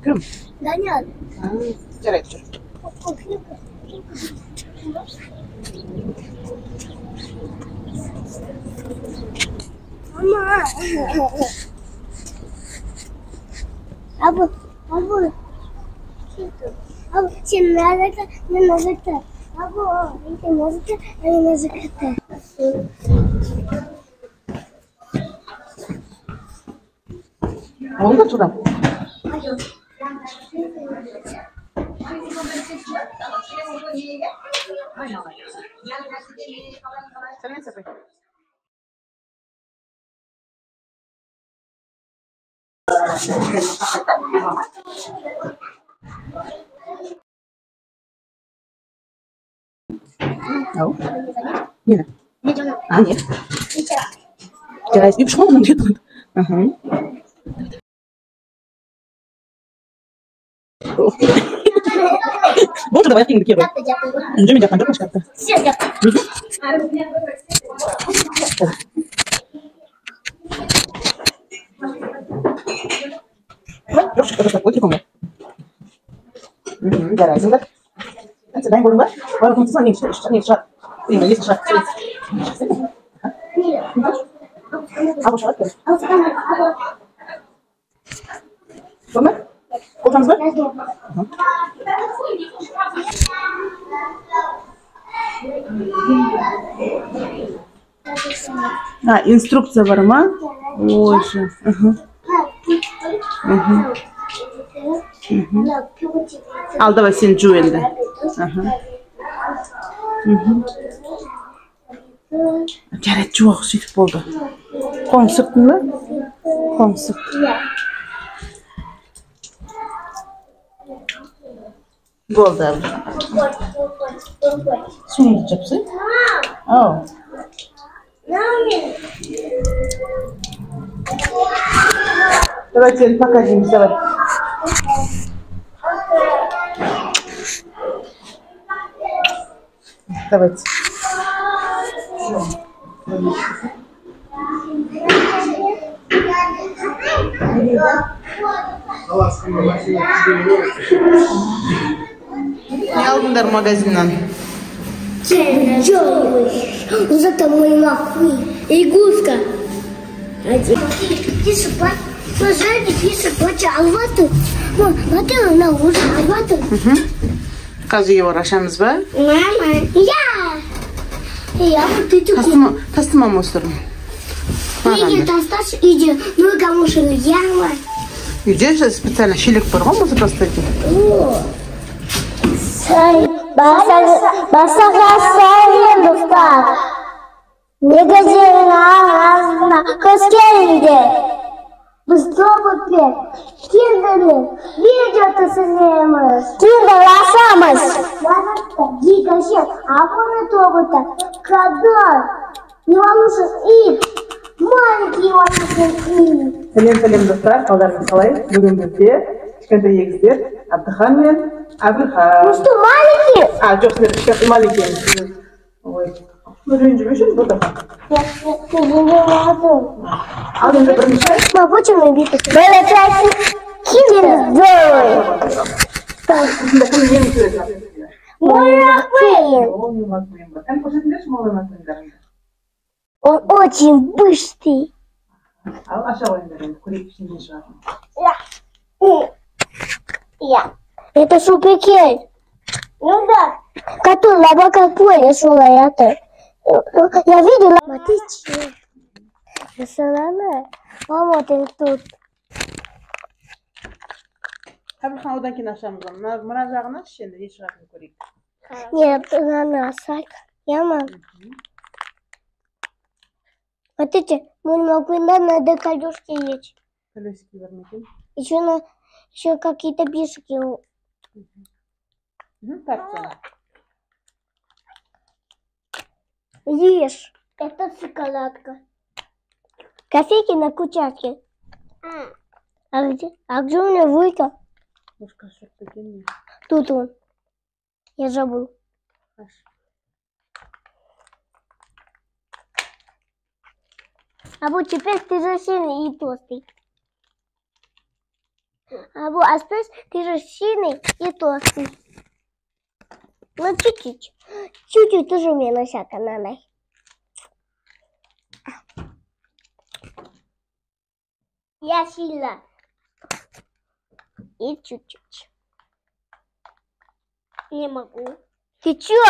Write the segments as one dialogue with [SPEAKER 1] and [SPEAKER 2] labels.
[SPEAKER 1] Кім?
[SPEAKER 2] Даняр.
[SPEAKER 1] Жарайды, жүр.
[SPEAKER 2] Мама. Абу. Сен назад, мен назад. Абу, сен назад, мен назад.
[SPEAKER 1] Oldu turam. Sen ne yapıyorsun? Oh, yine. Ah, нет. Я и почему он нет? Ага. Вот давай кинь такие. Джимми Джапан, Джапан шкафта. Просто просто вот такому. Жарай, зинда. Это дай болуңга. Бара кумтусан не шат. Именно есть шат. Абу шат. Болма? Қолдамыз ба? А, инструкция бар ма? Ой же. Ал давай сен жу енді. Жарайды, жуақ сөйтіп болды. Қолың сырттың ба? Қолың сырт. Болды әбі. Суыңды жапсы? Ау. Давайте покажем, давай. Давайте. Не алдыңдар магазиннан?
[SPEAKER 2] Зато мой махуй. И гуска. Тише, пожалуйста, тише, поча, алвату. Вот на уже алвату.
[SPEAKER 1] Қазір ев арашамыз ба?
[SPEAKER 2] Мама, я вот эти
[SPEAKER 1] Тастымам осырым.
[SPEAKER 2] Иди, тасташ, иди. Ну, кому же яма.
[SPEAKER 1] Үйде специально шелек бар ғой, мұзы тастайды.
[SPEAKER 2] Басаға сәлем, достар. Негізінің ағазына көз келіңде. Біз тобытпен киндермен видео түсіреміз. Киндерласамыз. Баратта, гигаше, абоне тобыта, кадар, Иванушев и маленький Иванушев и.
[SPEAKER 1] Сәлем достар, қалдарыңыз қалай? Бүгін бізде кішкентай егіздер Абдыхан мен Әбілхан.
[SPEAKER 2] Ну что, маленький?
[SPEAKER 1] А, жоқ, сіздер кішкентай маленький. Ой, ренжіп жүрмешін, burada.
[SPEAKER 2] Я не могу.
[SPEAKER 1] Ал енді бірінші.
[SPEAKER 2] Мама, почему не битый? Бәлі тәсі киндер здоровый.
[SPEAKER 1] Осында кім ең көреді?
[SPEAKER 2] Мой Маквейн.
[SPEAKER 1] Ол не Маквейн бар. Кән көрсетіңдерші молай Маквейндарыңды.
[SPEAKER 2] Он очень быстрый.
[SPEAKER 1] Ал аша қойыңдар енді, көрейік ішінде шығатын.
[SPEAKER 2] Это суперкель. Ну да. Который на боках поля шел, а это. Я видела. Смотрите. Мама, ты тут.
[SPEAKER 1] Әбілхан одан кейін ашамыз. Мына жағын аш енді, не шығатынын көрейік.
[SPEAKER 2] Нет, на сайт. Мама. Смотрите, мой Маквейн на колеске есть.
[SPEAKER 1] Колесики бар ма екен?
[SPEAKER 2] Еще какие-то бишки.
[SPEAKER 1] Так,
[SPEAKER 2] Ешь. Это шоколадка. Кофейки на кучаке. А где? А где у меня Вуйка? Тут он. Я забыл. Абу, теперь ты же сильный и толстый. Абу, а теперь ты же сильный и толстый. Ну, чуть-чуть. Чуть-чуть тоже мне насяка надо. Я сильно. И чуть-чуть. Не могу. Ты чё?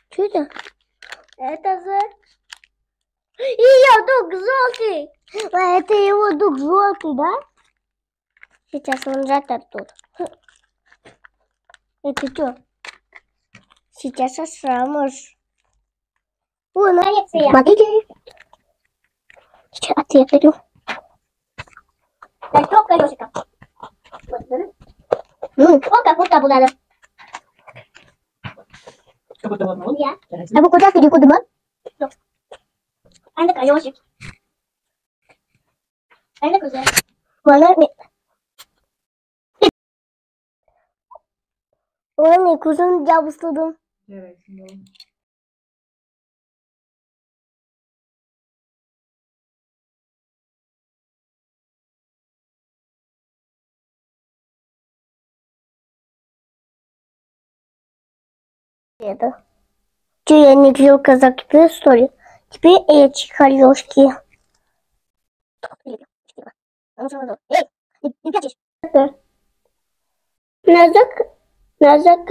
[SPEAKER 2] Чё это? Это же... Ее дух желтый. А это его дух желтый, да? Сейчас он жатор тут. Это что? Сейчас осрамишь. О, нравится. Смотрите. Сейчас ответлю. Так, что колесико? Вот как будто бы надо.
[SPEAKER 1] Как будто бы вот.
[SPEAKER 2] Я. А вы куда ходите, куда? А это колесик. А это куда? Ладно, кузен я устудum. Это. Че, я не взял казаки, что ли? Теперь эти колёшки. Эй, не прячешь. Назак.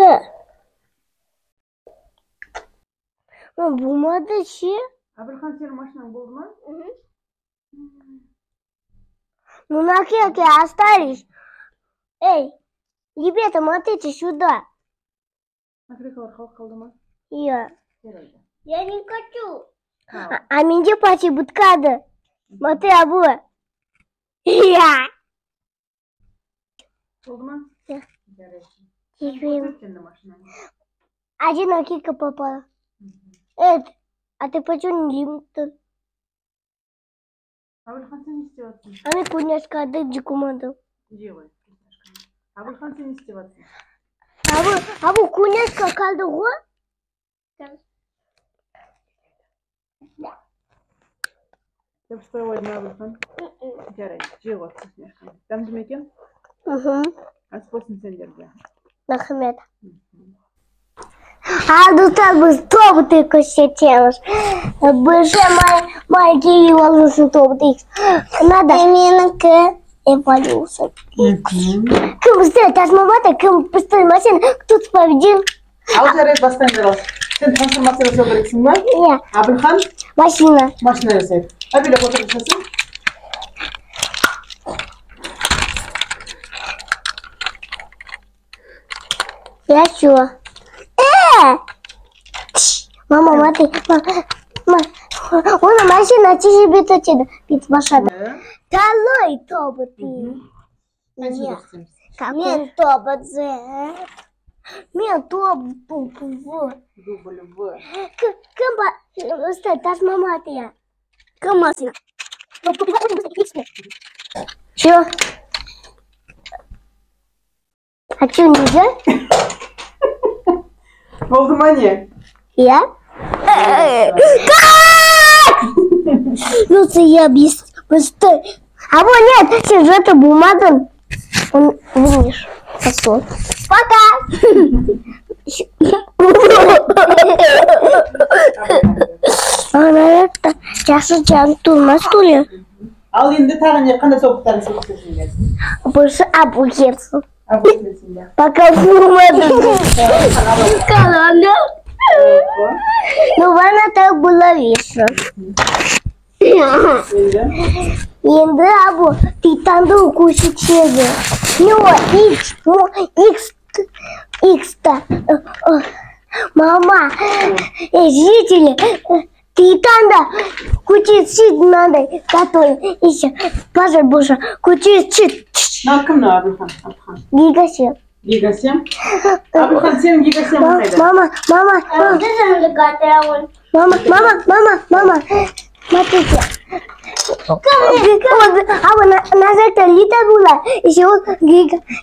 [SPEAKER 2] Бумага ще.
[SPEAKER 1] Абрхан, сенің машинаң болды ма?
[SPEAKER 2] Ну на кеке остались. Эй, ребята, смотрите сюда.
[SPEAKER 1] Накрикалар халық қалды ма?
[SPEAKER 2] Я.
[SPEAKER 1] Жарайды.
[SPEAKER 2] Я не хочу. А менде пати буткады. Смотри, Абу. Я.
[SPEAKER 1] Болды ма?
[SPEAKER 2] Да.
[SPEAKER 1] Жарайды.
[SPEAKER 2] Теперь
[SPEAKER 1] Сенді машинаң.
[SPEAKER 2] один акика попала. Эд, а ты почему не лимтон?
[SPEAKER 1] Абрхан, сен не істеп жатсың?
[SPEAKER 2] А мне куняшка отдай документы.
[SPEAKER 1] Же ғой. Абрхан, сен не істеп жатсың?
[SPEAKER 2] Абу куняшка қалды ғой?
[SPEAKER 1] Деп ұстай қойдың, Абрхан. Жарайды. Же ғой вкусняшканы. Дәмді ме екен? Ас болсын сендерге.
[SPEAKER 2] Рахмет. А ну так бы стоп ты косетелась. Больше маленький эволюция топ ты. Надо именно к эволюции. Кем стоит мамата, кем пустой машина, кто-то победил.
[SPEAKER 1] Ал жарайды, бастайын ал. Сен трансформация жасау керексің ба?
[SPEAKER 2] Иә.
[SPEAKER 1] Абрхан?
[SPEAKER 2] Машина.
[SPEAKER 1] Машина жасайды. Әбелек отырып жасасын.
[SPEAKER 2] Я что? Мама, смотри. Ona машина çişi bitecek. Bit başladı. Talay tobuti.
[SPEAKER 1] Нет.
[SPEAKER 2] Мен тобыдзе. Мен тобыдзе.
[SPEAKER 1] Дубль В.
[SPEAKER 2] Кем ба... Стой, таш мама я. Кем машина? Чё? А чё нельзя?
[SPEAKER 1] Болды ма не?
[SPEAKER 2] Я? Ну, я быстрый. А вот нет, сюжета бумага. Он, видишь, посол. Пока! Она это, сейчас тут на стуле.
[SPEAKER 1] Ал енді тағы не қандай тобықтарын сөйлесесіңдер?
[SPEAKER 2] Больше обугерсу.
[SPEAKER 1] Абрхан.
[SPEAKER 2] Пока бумага. Колонна. Ну, она так была весело. Енді абу титанды укусить чеды. Ну, Икс-то. Мама, жители, титанда кучить надо, который еще, пожалуйста, кучить.
[SPEAKER 1] Кімні Абрхан?
[SPEAKER 2] Гигасем.
[SPEAKER 1] Гигасем? Абрхан, сенің гигасемің қайда?
[SPEAKER 2] Мама, смотрите. На это лита была, еще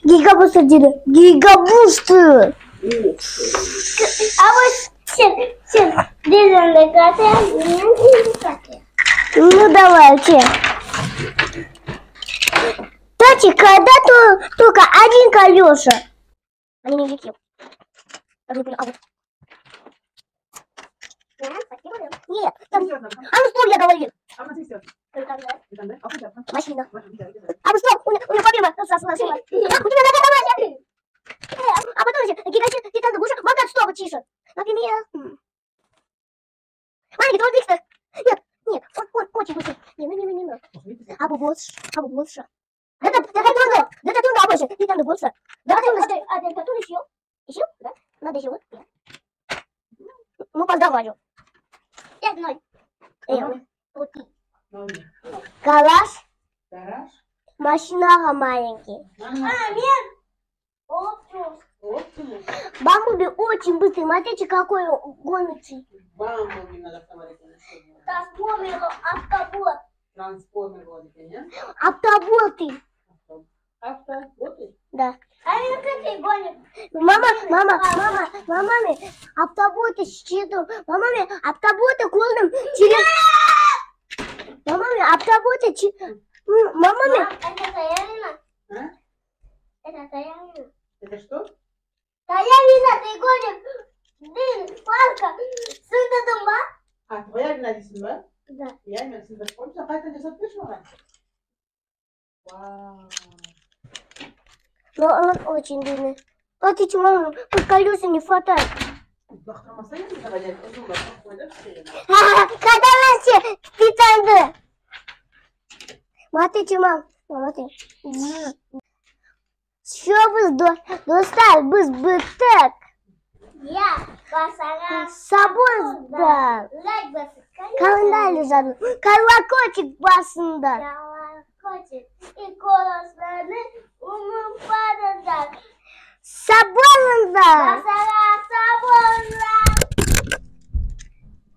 [SPEAKER 2] гигабус один. Гигабус. А вот все, где Ну давайте. Кстати, когда только один колеса. Они не летят. А вот. Нет. Там... А ну что я говорил? Машина. А ну что? У меня победа. У тебя нога. А потом же гигантский лучше мотать стоп тише. Например. Маленький, твой быстро. Нет, он очень быстро. Не. А больше. Это трудно больше. И там больше. Да, ты а ты готов еще? Еще? Да? Надо еще вот. Ну, поздравляю. 5-0. Гараж. Машина маленький. Нет. Бамблби очень быстрый. Смотрите, какой гоночный.
[SPEAKER 1] Бамблби надо смотреть.
[SPEAKER 2] Автобот.
[SPEAKER 1] Трансформер водите, нет?
[SPEAKER 2] Автоботы.
[SPEAKER 1] Автоботы?
[SPEAKER 2] Да. А они какие гонят? Мама, автоботы считают. Автоботы кладем через... автоботы через...
[SPEAKER 3] Это Таярина?
[SPEAKER 1] А?
[SPEAKER 3] Это Таярина?
[SPEAKER 1] Это что?
[SPEAKER 3] Таярина, ты гонишь. Палка. Сюда дома?
[SPEAKER 1] А, твоя вина здесь, да?
[SPEAKER 3] Да.
[SPEAKER 1] Я имею в виду, помнишь, а это не запишешь? Вау.
[SPEAKER 2] Но он очень длинный. Смотрите, мама, тут колеса не хватает.
[SPEAKER 1] Доктор Масаев не заводят?
[SPEAKER 2] Когда у нас специально. Смотрите, мам. Смотрите. Что бы достал, бы так.
[SPEAKER 3] Я посара.
[SPEAKER 2] С собой сдал. Календаль заду. Колокольчик басында.
[SPEAKER 3] Колокольчик и колос умупа.